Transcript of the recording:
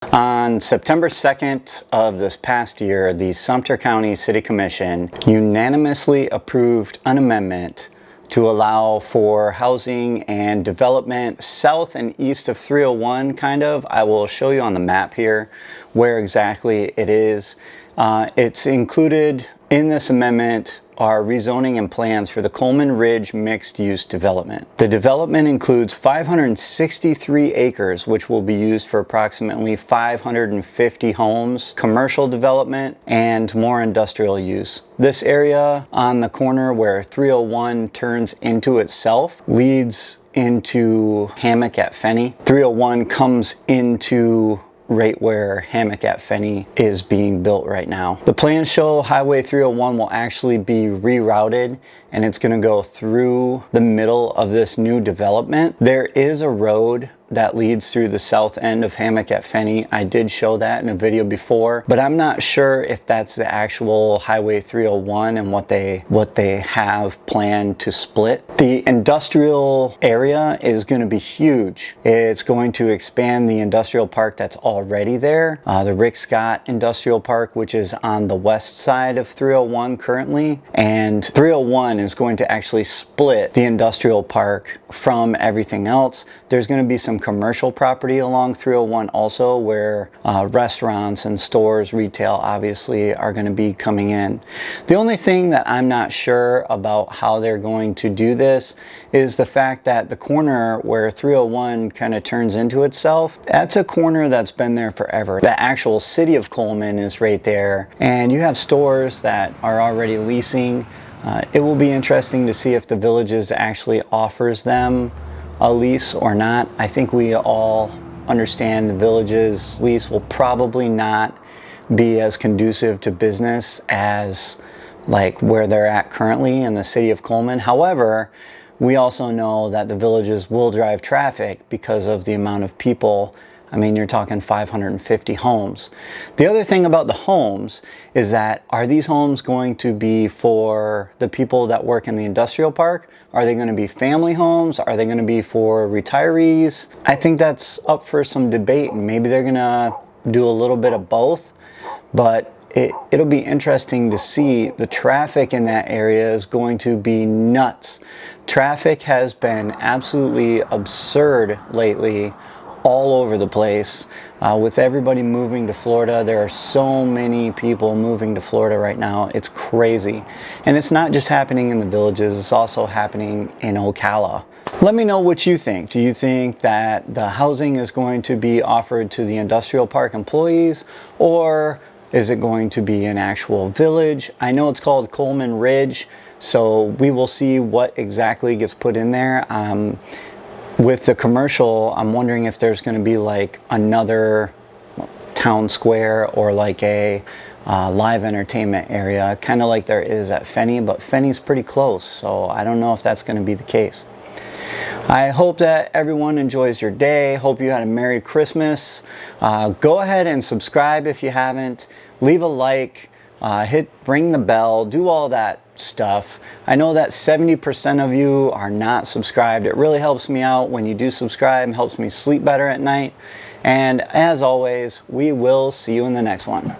On September 2nd of this past year, the Sumter County City Commission unanimously approved an amendment to allow for housing and development south and east of 301, kind of. I will show you on the map here where exactly it is. It's included in this amendment are rezoning and plans for the Coleman Ridge mixed-use development. The development includes 563 acres, which will be used for approximately 550 homes, commercial development, and more industrial use. This area on the corner where 301 turns into itself leads into Hammock at Fenney. 301 comes into right where Hammock at Fenney is being built right now. The plans show Highway 301 will actually be rerouted, and it's going to go through the middle of this new development. There is a road that leads through the south end of Hammock at Fenney. I did show that in a video before, but I'm not sure if that's the actual Highway 301 and what they have planned to split. The industrial area is going to be huge. It's going to expand the industrial park that's already there. The Rick Scott Industrial Park, which is on the west side of 301 currently, and 301 is going to actually split the industrial park from everything else. There's going to be some commercial property along 301 also, where restaurants and stores, retail obviously, are going to be coming in. The only thing that I'm not sure about how they're going to do this is the fact that the corner where 301 kind of turns into itself, that's a corner that's been there forever. The actual city of Coleman is right there, and you have stores that are already leasing. It will be interesting to see if the Villages actually offers them a lease or not. I think we all understand the Villages lease will probably not be as conducive to business as like where they're at currently in the city of Coleman. However, we also know that the Villages will drive traffic because of the amount of people. I mean, you're talking 550 homes. The other thing about the homes is that, are these homes going to be for the people that work in the industrial park? Are they going to be family homes? Are they going to be for retirees? I think that's up for some debate, and maybe they're going to do a little bit of both. But it'll be interesting to see. The traffic in that area is going to be nuts. Traffic has been absolutely absurd lately, all over the place. With everybody moving to Florida, there are so many people moving to Florida right now. It's crazy. And it's not just happening in the Villages, it's also happening in Ocala. Let me know what you think. Do you think that the housing is going to be offered to the industrial park employees, or is it going to be an actual village? I know it's called Coleman Ridge, so we will see what exactly gets put in there. With the commercial, I'm wondering if there's going to be like another town square or like a live entertainment area, kind of like there is at Fenney, but Fenney's pretty close, so I don't know if that's going to be the case. I hope that everyone enjoys your day. Hope you had a Merry Christmas. Go ahead and subscribe if you haven't. Leave a like. Ring the bell. Do all that stuff. I know that 70% of you are not subscribed. It really helps me out when you do subscribe. It helps me sleep better at night. And as always, we will see you in the next one.